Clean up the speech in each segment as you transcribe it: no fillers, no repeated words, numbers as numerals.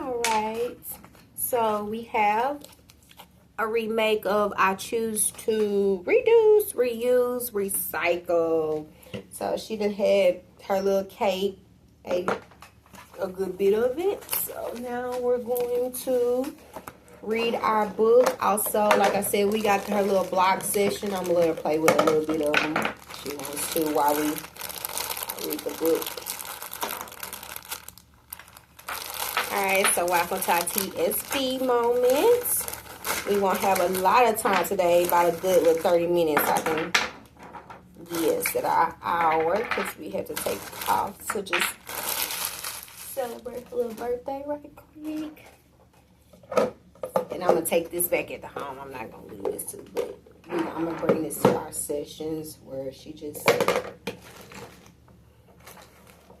All right. So we have a remake of I choose to reduce, reuse, recycle. So she done had her little cake, ate a good bit of it. So now we're going to read our book. Also, like I said, we got her little block session. I'm gonna let her play with a little bit of them. She wants to while we read the book. Alright, so welcome to our TSV moments. We won't have a lot of time today, about a good 30 minutes, I can guess, at our hour, because we had to take off to just celebrate a little birthday right quick. And I'm going to take this back at the home. I'm not going to leave this to the book. I'm going to bring this to our sessions where she just... Here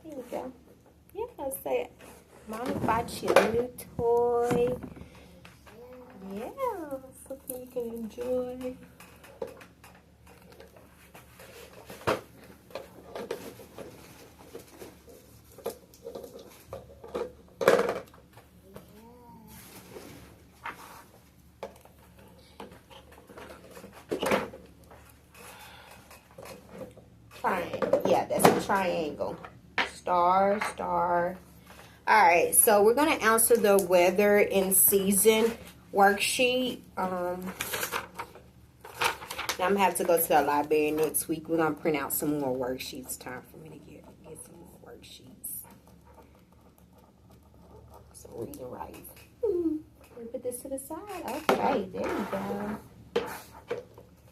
we go. Yeah, let's say it. Mom bought you a new toy. Yeah, something you can enjoy. Triangle. Yeah, that's a triangle. Star, star. All right, so we're going to answer the weather and season worksheet. I'm going to have to go to the library next week. We're going to print out some more worksheets. Time for me to get some more worksheets. So read and write. Let me put this to the side. Okay, there you go.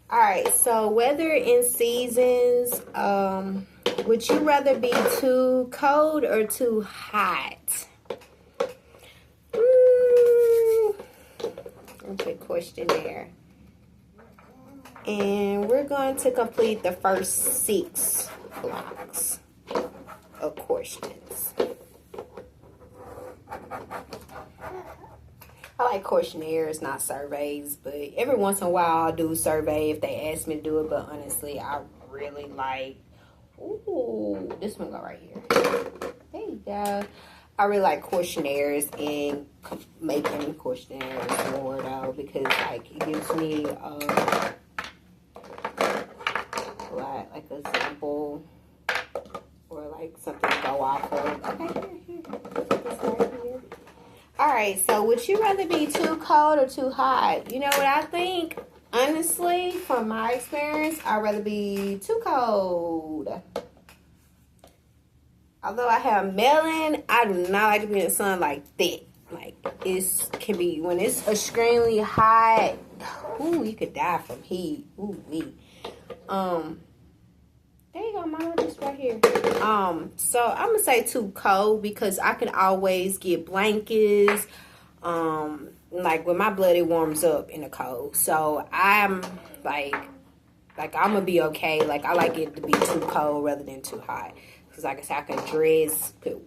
All right, so weather and seasons. Would you rather be too cold or too hot? Okay, questionnaire. And we're going to complete the first 6 blocks of questions. I like questionnaires, not surveys, but every once in a while I'll do a survey if they ask me to do it, but honestly, I really like, ooh, this one go right here. There you go. I really like questionnaires and making questionnaires more though, because like it gives me like a sample or like something to go off of. Okay, here. This right here. All right, so would you rather be too cold or too hot? You know what I think? Honestly, from my experience, I'd rather be too cold. Although I have melon, I do not like to be in the sun like that. Like, it can be, when it's extremely hot, ooh, you could die from heat. Ooh, wee. There you go, Mama, just right here. So I'm gonna say too cold because I can always get blankets. Like when my blood, it warms up in the cold. So I'm like I'm gonna be okay. Like I like it to be too cold rather than too hot. Cause like I said, I can dress, put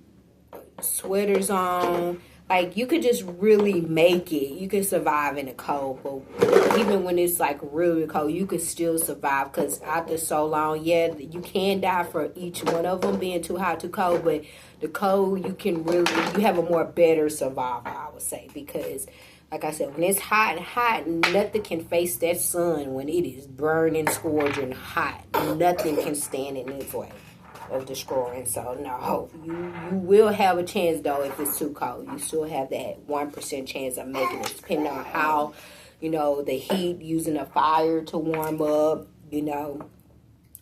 sweaters on. Like you could just really make it. You can survive in the cold, but even when it's like really cold, you could still survive. Cause after so long, yeah, you can die for each one of them being too hot, too cold. But the cold, you can really, you have a more better survival, I would say, because like I said, when it's hot and hot, nothing can face that sun when it is burning, scorching hot. Nothing can stand in its way of destroying. So no, you will have a chance though if it's too cold. You still have that 1% chance of making it, depending on how, you know, the heat, using a fire to warm up. You know,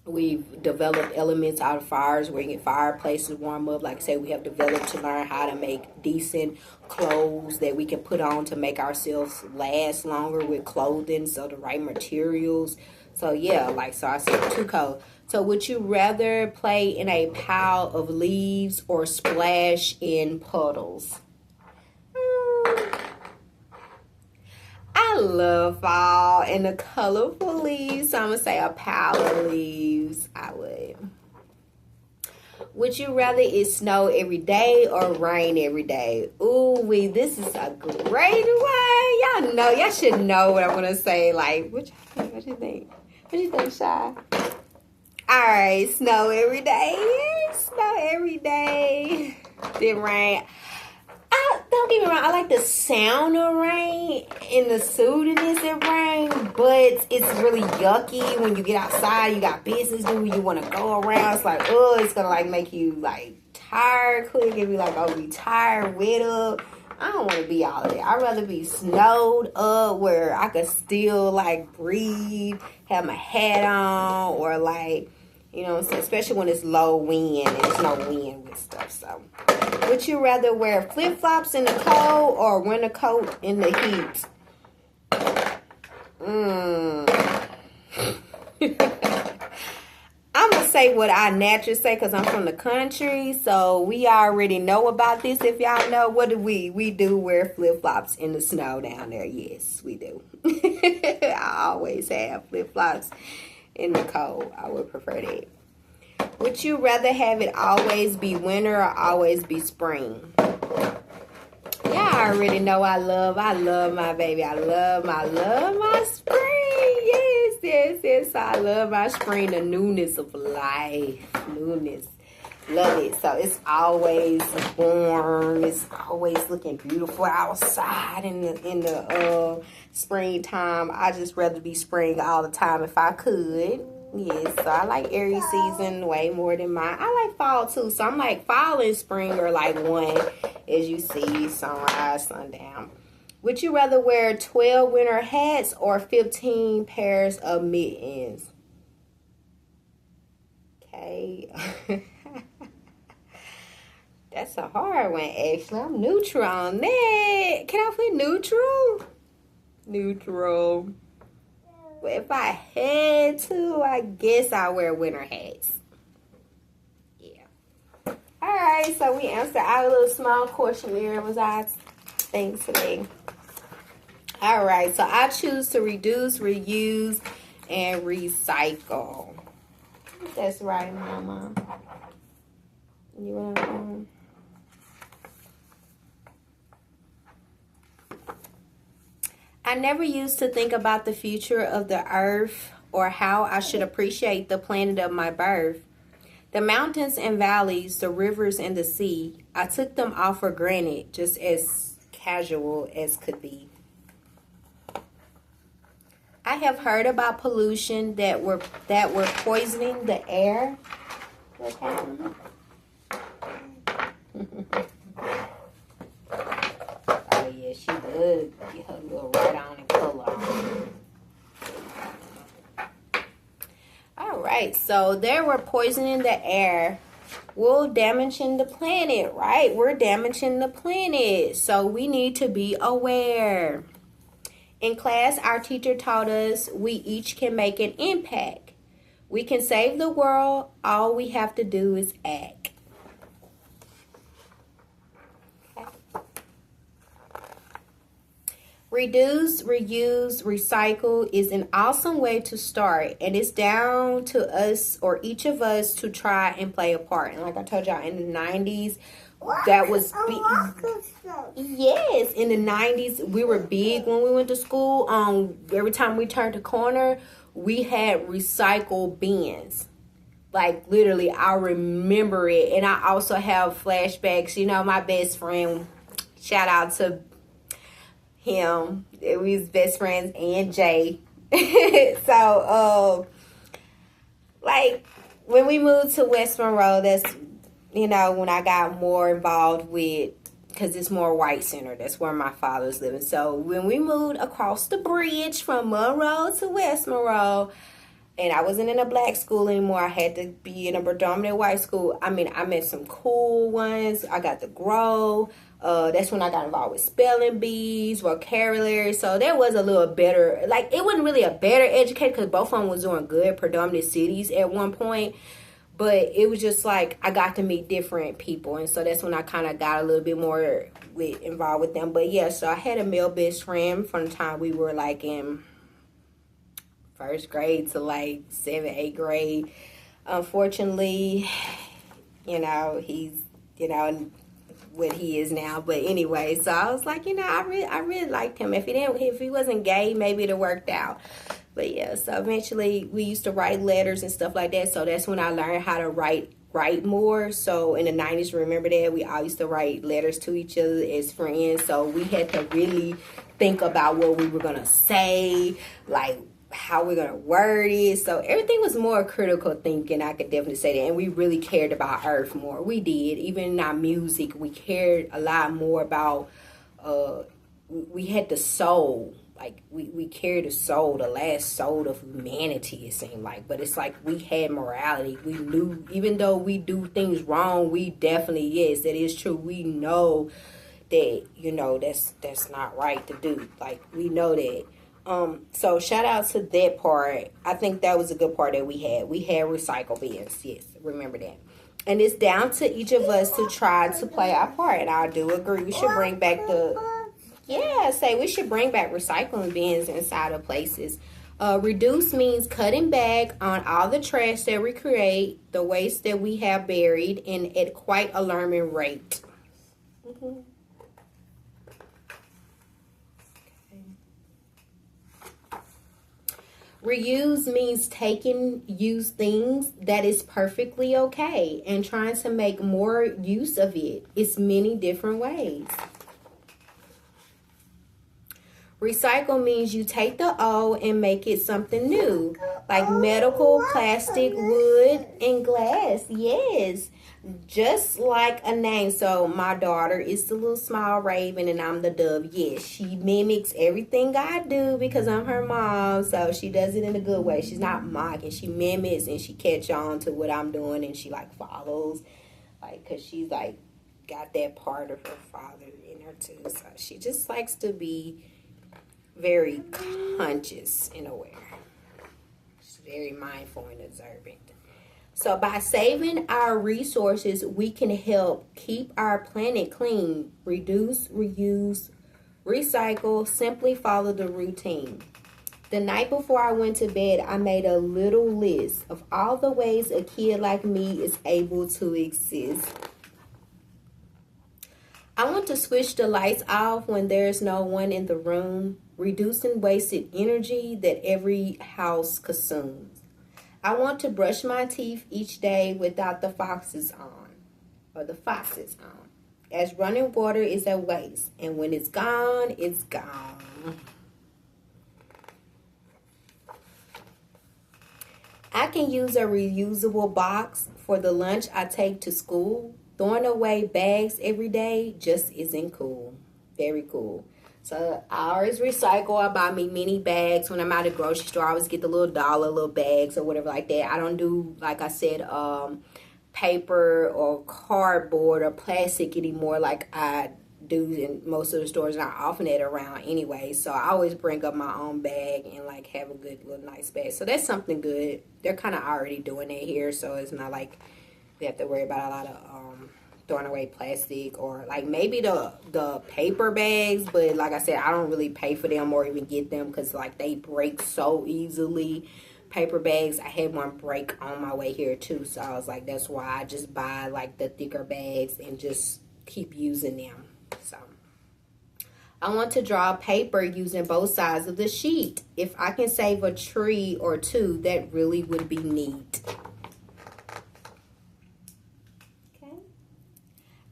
we've developed elements out of fires where you get fireplaces warm up. Like I said, we have developed to learn how to make decent clothes that we can put on to make ourselves last longer with clothing, so the right materials. So yeah, like, so I said too cold. So would you rather play in a pile of leaves or splash in puddles? I love fall and the colorful leaves, so I'm going to say a pile of leaves. I would. Would you rather it snow every day or rain every day? Ooh, this is a great one. Y'all know, y'all should know what I'm going to say. Like, what you think? What you think, Shai? All right, snow every day. Snow every day. Then rain. don't get me wrong, I like the sound of rain and the soothingness of rain, but it's really yucky when you get outside, you got business to do, you want to go around. It's like, oh, it's going to like make you like tired quick and be like, oh, be tired, wet up. I don't want to be all of that. I'd rather be snowed up where I could still like breathe, have my hat on, or like, you know what I'm saying? Especially when it's low wind and there's no wind with stuff. So, would you rather wear flip-flops in the cold or winter coat in the heat? I'm going to say what I naturally say because I'm from the country. So, we already know about this. If y'all know, what do? We do wear flip-flops in the snow down there. Yes, we do. I always have flip-flops in the cold. I would prefer that. Would you rather have it always be winter or always be spring? Yeah, I already know I love my baby. I love my spring. Yes. I love my spring, the newness of life. Newness. Love it. So it's always warm. It's always looking beautiful outside in the springtime. I just rather be spring all the time if I could. Yes, so I like Aries season way more than mine. I like fall too. So I'm like fall and spring are like one, as you see, sunrise, sundown. Would you rather wear 12 winter hats or 15 pairs of mittens? Okay. That's a hard one, actually. I'm neutral on that. Can I put neutral? Neutral. But if I had to, I guess I'll wear winter hats. Yeah. Alright, so we answered our little small questionnaire. Was our thing today. Alright, so I choose to reduce, reuse, and recycle. That's right, Mama. You want to... I never used to think about the future of the earth or how I should appreciate the planet of my birth. The mountains and valleys, the rivers and the sea, I took them all for granted, just as casual as could be. I have heard about pollution that were poisoning the air. What happened? Oh yeah, she did get her little right on and color on. Alright, so they were poisoning the air. We're damaging the planet, right? We're damaging the planet. So we need to be aware. In class, our teacher taught us we each can make an impact. We can save the world. All we have to do is act. Reduce, reuse, recycle is an awesome way to start, and it's down to us or each of us to try and play a part. And like I told y'all, in the 90s, that was big. Yes, in the 90s, we were big when we went to school. Every time we turned a corner, we had recycle bins. Like literally, I remember it, and I also have flashbacks. You know, my best friend. Shout out to him. We was best friends and Jay. So like when we moved to West Monroe, that's, you know, when I got more involved with, because it's more white center, that's where my father's living. So when we moved across the bridge from Monroe to West Monroe, and I wasn't in a black school anymore, I had to be in a predominant white school. I mean, I met some cool ones. I got to grow. That's when I got involved with spelling bees, vocabulary. So there was a little better, like it wasn't really a better education because both of them was doing good, predominant cities at one point. But it was just like I got to meet different people. And so that's when I kind of got a little bit more involved with them. But yeah, so I had a male best friend from the time we were like in first grade to like 7th, 8th grade. Unfortunately, you know, he's, you know, what he is now. But anyway, so I was like, you know, I really liked him. If he wasn't gay, maybe it worked out. But yeah, so eventually we used to write letters and stuff like that. So that's when I learned how to write write more. So in the 90s, remember that we all used to write letters to each other as friends. So we had to really think about what we were gonna say, like how we're gonna word it. So everything was more critical thinking, I could definitely say that. And we really cared about Earth more. We did. Even in our music, we cared a lot more about we had the soul. Like we carried the soul, the last soul of humanity, it seemed like. But it's like we had morality. We knew, even though we do things wrong, we definitely, yes, that is true. We know that, you know, that's not right to do. Like, we know that. So shout out to that part. I think that was a good part that we had. We had recycle bins. Yes, remember that. And it's down to each of us to try to play our part. And I do agree. We should bring back we should bring back recycling bins inside of places. Reduce means cutting back on all the trash that we create, the waste that we have buried, and at quite alarming rate. Mm-hmm. Reuse means taking used things that is perfectly okay and trying to make more use of it. It's many different ways. Recycle means you take the old and make it something new, like medical, plastic, wood, and glass. Yes, just like a name. So my daughter is the little small raven and I'm the dove. Yes, she mimics everything I do because I'm her mom. So she does it in a good way. She's not mocking. She mimics and she catch on to what I'm doing and she like follows, like, because she's like got that part of her father in her too. So she just likes to be very conscious and aware. She's very mindful and observant. So by saving our resources, we can help keep our planet clean. Reduce, reuse, recycle, simply follow the routine. The night before I went to bed, I made a little list of all the ways a kid like me is able to exist. I want to switch the lights off when there's no one in the room, reducing wasted energy that every house consumes. I want to brush my teeth each day without the faucets on, as running water is a waste, and when it's gone, it's gone. I can use a reusable box for the lunch I take to school. Throwing away bags every day just isn't cool. Very cool. So I always recycle. I buy me mini bags when I'm at the grocery store. I always get the little dollar little bags or whatever like that. I don't do, like I said, paper or cardboard or plastic anymore like I do in most of the stores. And I often that around anyway. So I always bring up my own bag and like have a good little nice bag. So that's something good. They're kind of already doing it here. So it's not like we have to worry about a lot of throwing away plastic or like maybe the paper bags, but like I said, I don't really pay for them or even get them because like they break so easily. Paper bags, I had one break on my way here too, so I was like, that's why I just buy like the thicker bags and just keep using them. So I want to draw paper using both sides of the sheet. If I can save a tree or two, that really would be neat.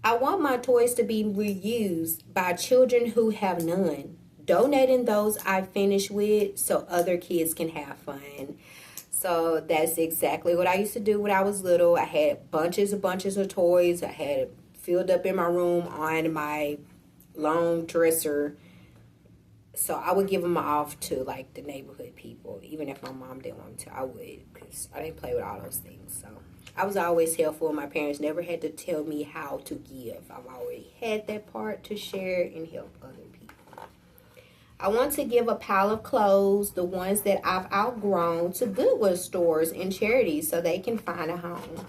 I want my toys to be reused by children who have none, donating those I finish with so other kids can have fun. So that's exactly what I used to do when I was little. I had bunches of toys. I had it filled up in my room on my long dresser. So I would give them off to like the neighborhood people. Even if my mom didn't want me to, I would, because I didn't play with all those things. So I was always helpful. My parents never had to tell me how to give. I've already had that part to share and help other people. I want to give a pile of clothes, the ones that I've outgrown, to Goodwill stores and charities so they can find a home.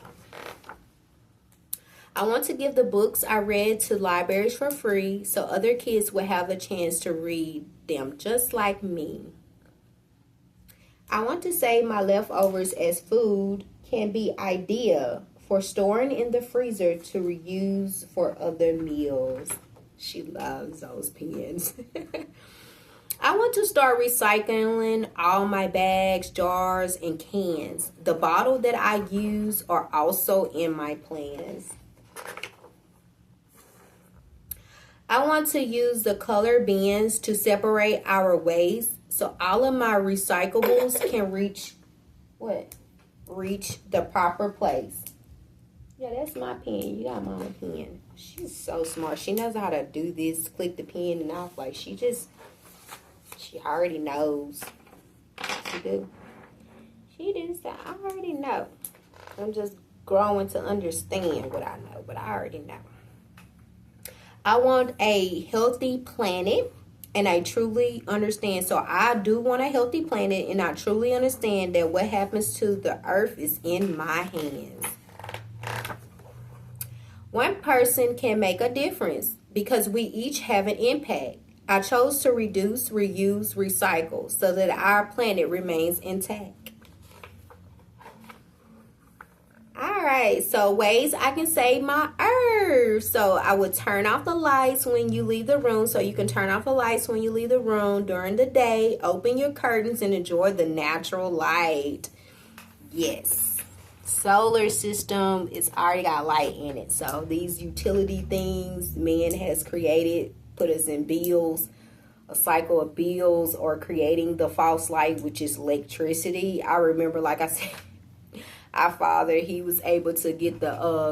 I want to give the books I read to libraries for free so other kids will have a chance to read them just like me. I want to save my leftovers as food can be ideal for storing in the freezer to reuse for other meals. She loves those pens. I want to start recycling all my bags, jars, and cans. The bottle that I use are also in my plans. I want to use the color bins to separate our waste so all of my recyclables can reach the proper place. Yeah, that's my pen. You got mama pen. She's so smart. She knows how to do this. Click the pen and off. Like, she already knows. She do. She didn't say, I already know. I'm just growing to understand what I know, but I already know. I want a healthy planet, and I truly understand. So I do want a healthy planet, and I truly understand that what happens to the earth is in my hands. One person can make a difference because we each have an impact. I chose to reduce, reuse, recycle so that our planet remains intact. All right, so ways I can save my earth. So I would turn off the lights when you leave the room. So you can turn off the lights when you leave the room during the day. Open your curtains and enjoy the natural light. Yes. Solar system, it's already got light in it. So these utility things man has created put us in bills, a cycle of bills, or creating the false light, which is electricity. I remember, like I said, our father, he was able to get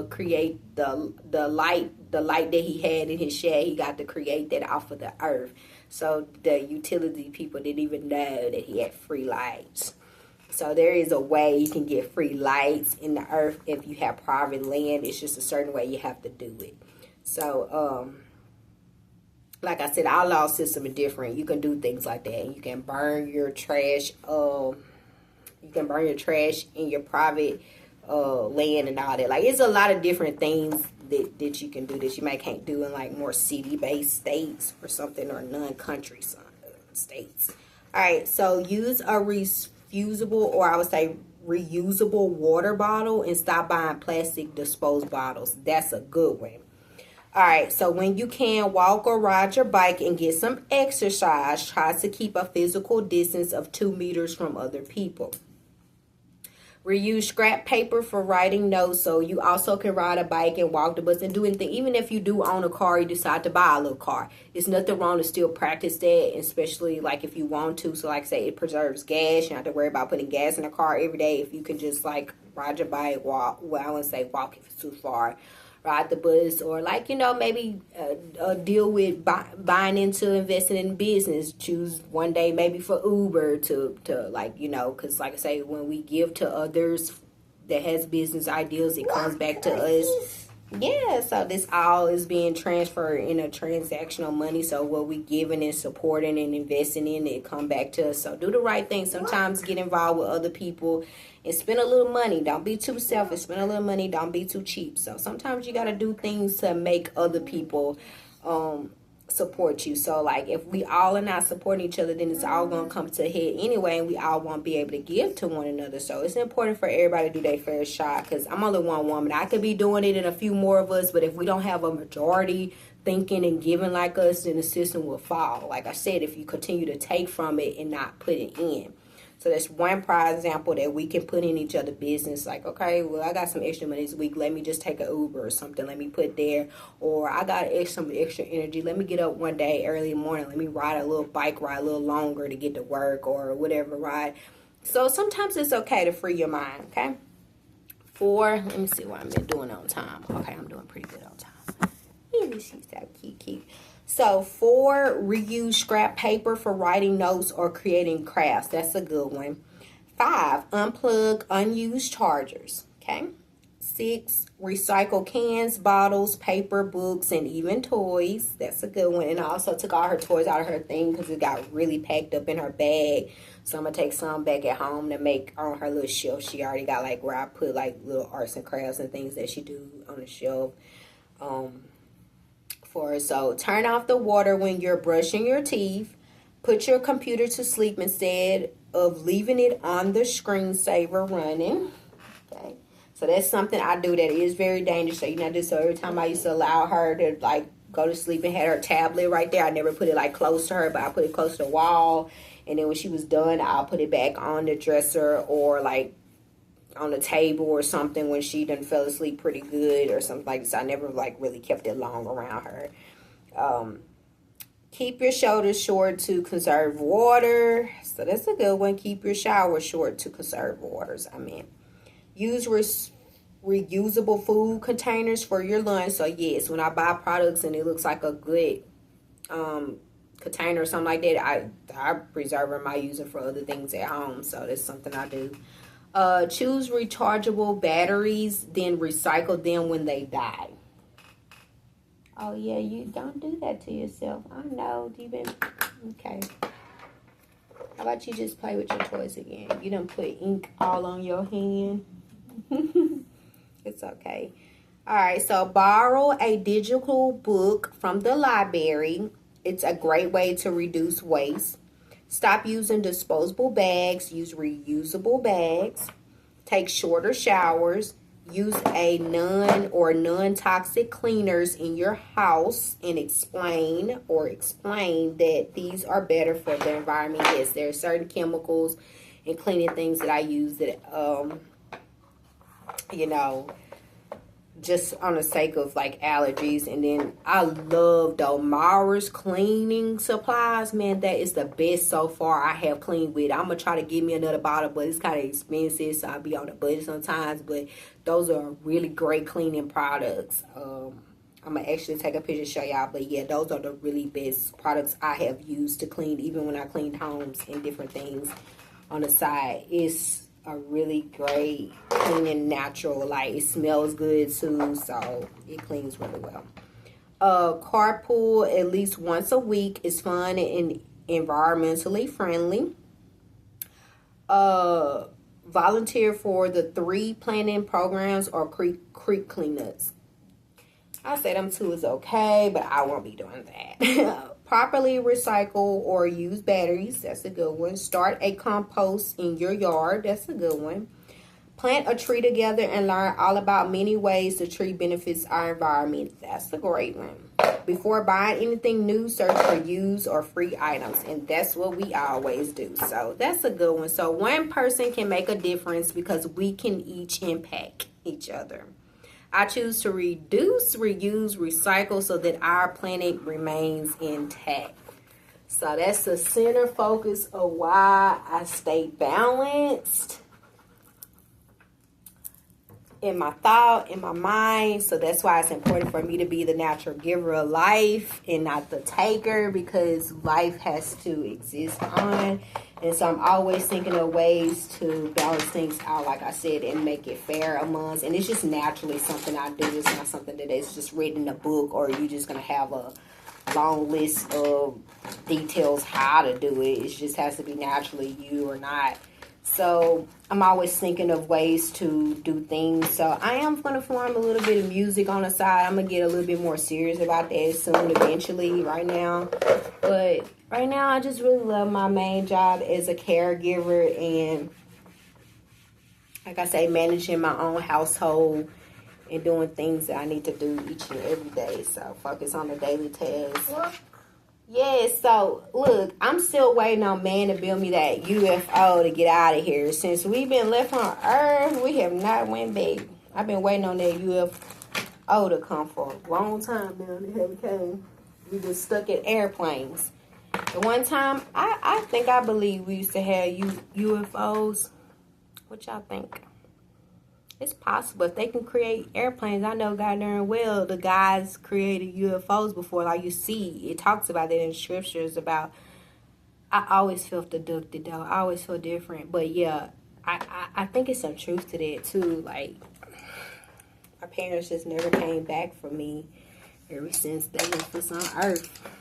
create the light that he had in his shed. He got to create that off of the earth. So the utility people didn't even know that he had free lights. So there is a way you can get free lights in the earth if you have private land. It's just a certain way you have to do it. So like I said, our law system is different. You can do things like that. You can burn your trash. You can burn your trash in your private land and all that. Like, it's a lot of different things that you can do that you might can't do in like more city-based states or something, or non-country states. All right, so use a refusable, or I would say reusable water bottle, and stop buying plastic disposed bottles. That's a good one. All right, so when you can, walk or ride your bike and get some exercise. Try to keep a physical distance of 2 meters from other people. Reuse scrap paper for writing notes. So you also can ride a bike and walk the bus and do anything. Even if you do own a car, you decide to buy a little car. There's nothing wrong to still practice that, especially like if you want to. So like I say, it preserves gas. You don't have to worry about putting gas in a car every day. If you can just like ride your bike, walk. Well, I wouldn't say walk if it's too far. Ride the bus, or like, you know, maybe deal with buying into investing in business. Choose one day maybe for Uber to like, you know, because like I say, when we give to others that has business ideas, it comes back to us. Yeah, so this all is being transferred in a transactional money. So what we giving and supporting and investing in, it come back to us. So do the right thing. Sometimes get involved with other people and spend a little money. Don't be too selfish. Spend a little money. Don't be too cheap. So sometimes you got to do things to make other people support you. So like if we all are not supporting each other, then it's all going to come to a head anyway, and we all won't be able to give to one another. So it's important for everybody to do their fair shot, because I'm only one woman. I could be doing it and a few more of us, but if we don't have a majority thinking and giving like us, then the system will fall. Like I said, if you continue to take from it and not put it in. So that's one prime example that we can put in each other business. Like, okay, well, I got some extra money this week. Let me just take an Uber or something. Let me put there. Or I got some extra energy. Let me get up one day early in the morning. Let me ride a little bike ride a little longer to get to work or whatever ride. So sometimes it's okay to free your mind, okay? 4, let me see what I've been doing on time. Okay, I'm doing pretty good on time. She's so cute. So 4, reuse scrap paper for writing notes or creating crafts. That's a good one. 5, unplug unused chargers. Okay. 6, recycle cans, bottles, paper, books, and even toys. That's a good one. And I also took all her toys out of her thing because it got really packed up in her bag. So I'm going to take some back at home to make on her little shelf. She already got like where I put like little arts and crafts and things that she do on the shelf. So turn off the water when you're brushing your teeth. Put your computer to sleep instead of leaving it on the screensaver running. So that's something I do that is very dangerous. So you know, so every time I used to allow her to like go to sleep and had her tablet right there. I never put it like close to her, but I put it close to the wall. And then when she was done, I'll put it back on the dresser or like on the table or something when she done fell asleep pretty good or something like this. I never like really kept it long around her. Keep your shoulders short to conserve water. So that's a good one. Keep your shower short to conserve waters. I mean, use reusable food containers for your lunch. So yes, when I buy products and it looks like a good container or something like that, I preserve them. I use it for other things at home. So that's something I do. Choose rechargeable batteries, then recycle them when they die. Oh, yeah, you don't do that to yourself. I know. You've been... Okay. How about you just play with your toys again? You done put ink all on your hand. It's okay. All right, so borrow a digital book from the library. It's a great way to reduce waste. Stop using disposable bags. Use reusable bags. Take shorter showers. Use a non-toxic cleaners in your house and explain that these are better for the environment. Yes, there are certain chemicals and cleaning things that I use that, you know, just on the sake of like allergies. And then I love Mara's cleaning supplies. Man, that is the best so far I have cleaned with. I'm gonna try to get me another bottle, but it's kind of expensive, so I'll be on the budget sometimes. But those are really great cleaning products. I'm gonna actually take a picture and show y'all. But yeah, those are the really best products I have used to clean, even when I cleaned homes and different things on the side. It's a really great cleaning, natural, like it smells good too, so it cleans really well. Carpool at least once a week is fun and environmentally friendly. Volunteer for the 3 planting programs or creek cleanups. I say them 2 is okay, but I won't be doing that. Properly recycle or use batteries. That's a good one. Start a compost in your yard. That's a good one. Plant a tree together and learn all about many ways the tree benefits our environment. That's a great one. Before buying anything new, search for used or free items. And that's what we always do. So that's a good one. So one person can make a difference because we can each impact each other. I choose to reduce, reuse, recycle so that our planet remains intact. So that's the center focus of why I stay balanced in my thought, in my mind. So that's why it's important for me to be the natural giver of life and not the taker, because life has to exist on. And so I'm always thinking of ways to balance things out, like I said, and make it fair amongst. And it's just naturally something I do. It's not something that is just written in a book, or you're just going to have a long list of details how to do it. It just has to be naturally you or not. So I'm always thinking of ways to do things. So I am going to form a little bit of music on the side. I'm going to get a little bit more serious about that soon, eventually, right now. But right now, I just really love my main job as a caregiver. And like I say, managing my own household and doing things that I need to do each and every day. So focus on the daily tasks. Yeah, so look, I'm still waiting on man to build me that UFO to get out of here. Since we've been left on Earth, we have not went back. I've been waiting on that UFO to come for a long time now. They haven't came. We just stuck at airplanes. The one time, I believe we used to have UFOs. What y'all think? It's possible. If they can create airplanes, I know God darn well the guys created UFOs before. Like you see, it talks about that in scriptures about, I always felt abducted though. I always feel different. But yeah, I think it's some truth to that too. Like, my parents just never came back for me ever since they left us on Earth.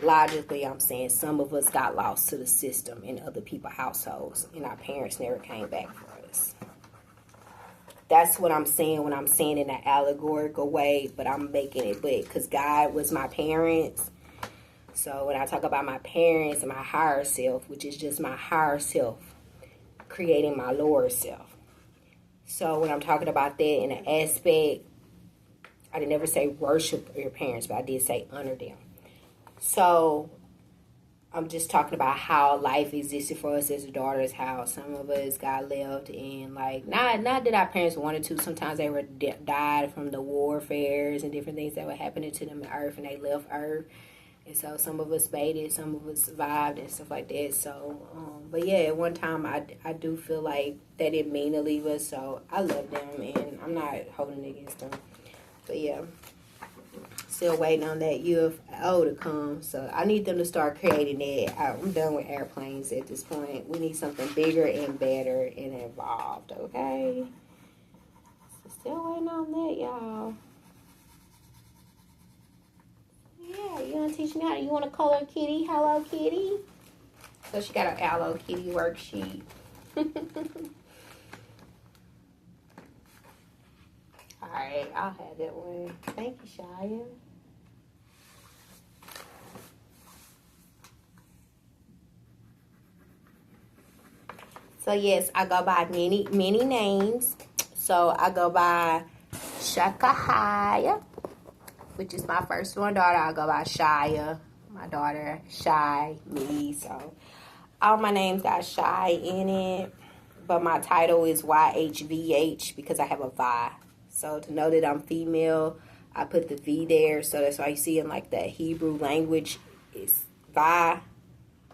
Logically, I'm saying some of us got lost to the system in other people's households, and our parents never came back for us. That's what I'm saying when I'm saying in an allegorical way, but I'm making it big because God was my parents. So when I talk about my parents and my higher self, which is just my higher self creating my lower self. So when I'm talking about that in an aspect, I didn't never say worship your parents, but I did say honor them. So I'm just talking about how life existed for us as daughters, how some of us got left, and like not that our parents wanted to. Sometimes they were died from the warfares and different things that were happening to them on Earth, and they left Earth. And so some of us made it, some of us survived and stuff like that. So, but yeah, at one time I do feel like they didn't mean to leave us. So I love them, and I'm not holding it against them. But yeah, still waiting on that UFO to come. So I need them to start creating that. I'm done with airplanes at this point. We need something bigger and better and involved, okay? So still waiting on that, y'all. Yeah, you want to teach me how you want to color Kitty? Hello, Kitty. So she got an Hello Kitty worksheet. Alright, I'll have that one. Thank you, Shai. So yes, I go by many names. So I go by Shakahaya, which is my first one daughter. I go by Shia, my daughter, Shai, me. So all my names got Shai in it, but my title is YHVH because I have a Vi. So to know that I'm female, I put the V there. So that's why you see in like the Hebrew language, it's Vi,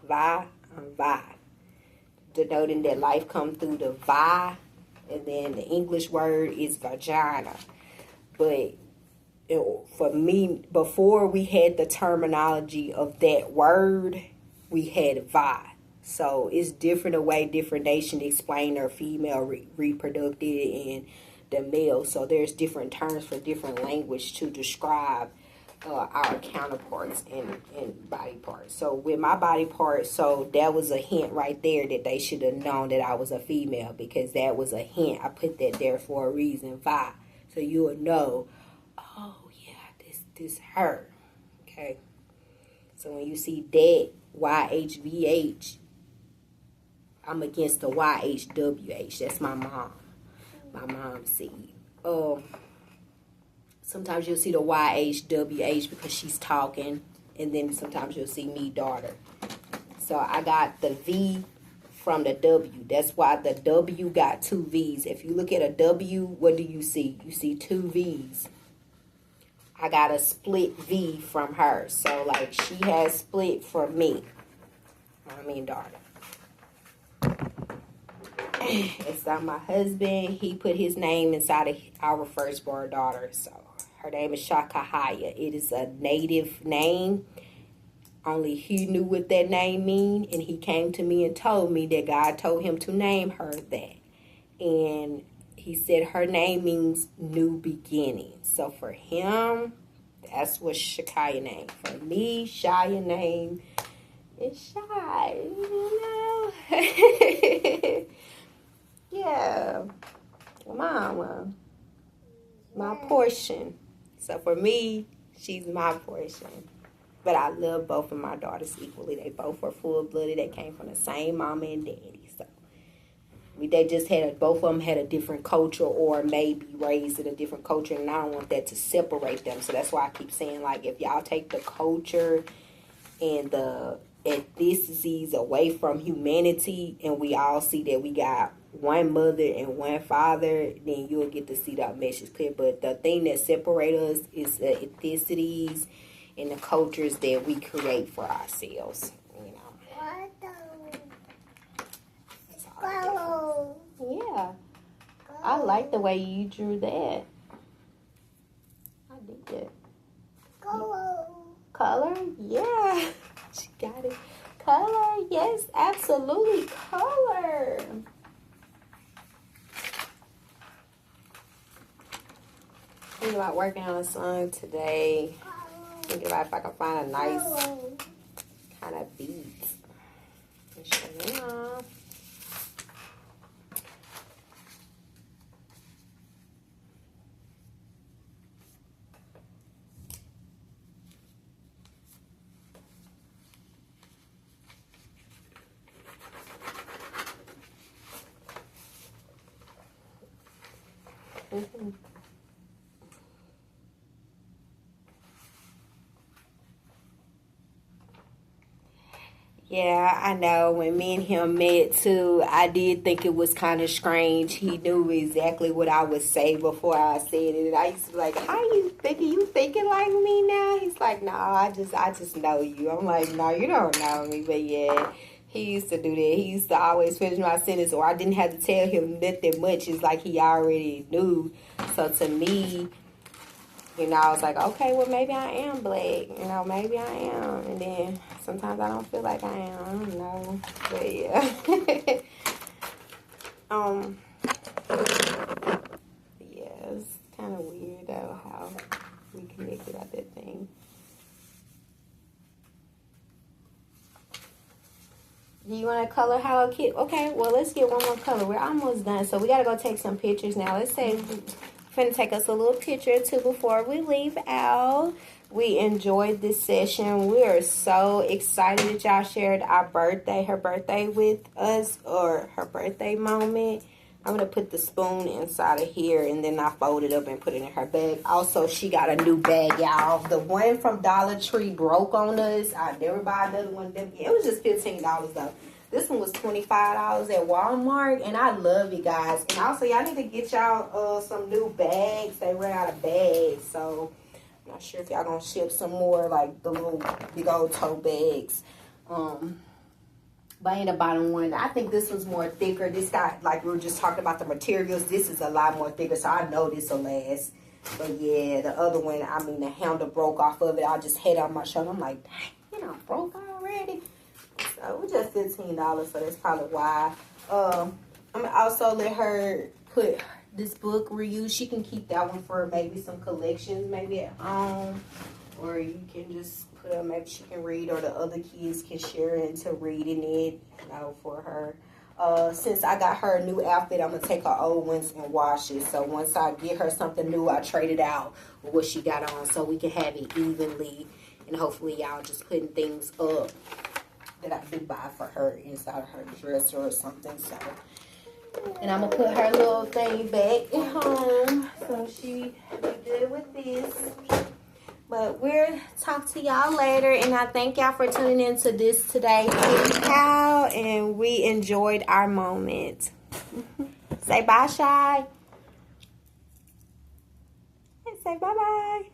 Vi, Vi. Denoting that life come through the Vi, and then the English word is vagina. But for me, before we had the terminology of that word, we had Vi. So it's different a way different nations explain their female reproductive and the male. So there's different terms for different language to describe our counterparts and body parts. So with my body part, so that was a hint right there that they should have known that I was a female, because that was a hint. I put that there for a reason, Vi. So you will know, oh yeah, this her. Okay. So when you see that YHVH, I'm against the YHWH. That's my mom. My mom's seed. Sometimes you'll see the YHWH because she's talking, and then sometimes you'll see me, daughter. So I got the V from the W. That's why the W got two V's. If you look at a W, what do you see? You see two V's. I got a split V from her. So like she has split from me. I mean daughter. It's not my husband. He put his name inside of our firstborn daughter. So her name is Shakahaya. It is a native name. Only he knew what that name mean, and he came to me and told me that God told him to name her that. And he said her name means new beginning. So for him, that's what Shakaya name. For me, Shia name is Shai. You know? Yeah. Mama. My portion. So for me, she's my portion. But I love both of my daughters equally. They both are full-blooded. They came from the same mama and daddy. So they just both of them had a different culture, or maybe raised in a different culture, and I don't want that to separate them. So that's why I keep saying, like, if y'all take the culture and the ethnicities away from humanity, and we all see that we got one mother and one father, then you'll get to see that message clear. But the thing that separates us is the ethnicities and the cultures that we create for ourselves, you know. Yeah. I like the way you drew that. I did it. Color? Yeah. She got it. Color? Yes, absolutely. Color. Thinking about working on a song today. Thinking about if I can find a nice kind of beat. Yeah. Yeah, I know. When me and him met too, I did think it was kind of strange. He knew exactly what I would say before I said it. And I used to be like, "How you thinking? You thinking like me now?" He's like, "No, I just know you." I'm like, "No, you don't know me." But yeah, he used to do that. He used to always finish my sentence, or I didn't have to tell him nothing much. It's like he already knew. So to me, you know, I was like, okay, well, maybe I am black. You know, maybe I am. And then sometimes I don't feel like I am. I don't know. But yeah. Yeah, it's kind of weird, though, how we connected at that thing. Do you want to color Hello Kitty? Okay, well, let's get one more color. We're almost done, so we got to go take some pictures now. Let's say finna take us a little picture or two before we leave out. We enjoyed this session. We are so excited that y'all shared her birthday with us, or her birthday moment. I'm going to put the spoon inside of here, and then I fold it up and put it in her bag. Also, she got a new bag, y'all. The one from Dollar Tree broke on us. I never buy another one. It was just $15, though. This one was $25 at Walmart, and I love it, guys. And also, y'all need to get y'all some new bags. They ran out of bags, so I'm not sure if y'all gonna ship some more, like the little big old tote bags. But in the bottom one, I think this one's more thicker. This got, like we were just talking about the materials, this is a lot more thicker, so I know this will last. But yeah, the other one, I mean, the handle broke off of it. I just had it on my shoulder. I'm like, dang, you know, broke already. So it was just $15, so that's probably why. I'm gonna also let her put this book reuse. She can keep that one for maybe some collections, maybe at home, or you can just put her, maybe she can read, or the other kids can share into reading it, you know, for her. Since I got her a new outfit, I'm gonna take her old ones and wash it. So once I get her something new, I trade it out with what she got on, so we can have it evenly, and hopefully y'all just putting things up that I do buy for her inside of her dresser or something. So, and I'm gonna put her little thing back at home, so she be good with this. But we'll talk to y'all later, and I thank y'all for tuning in to this today. Out, and we enjoyed our moment. Say bye, Shai. Say bye-bye.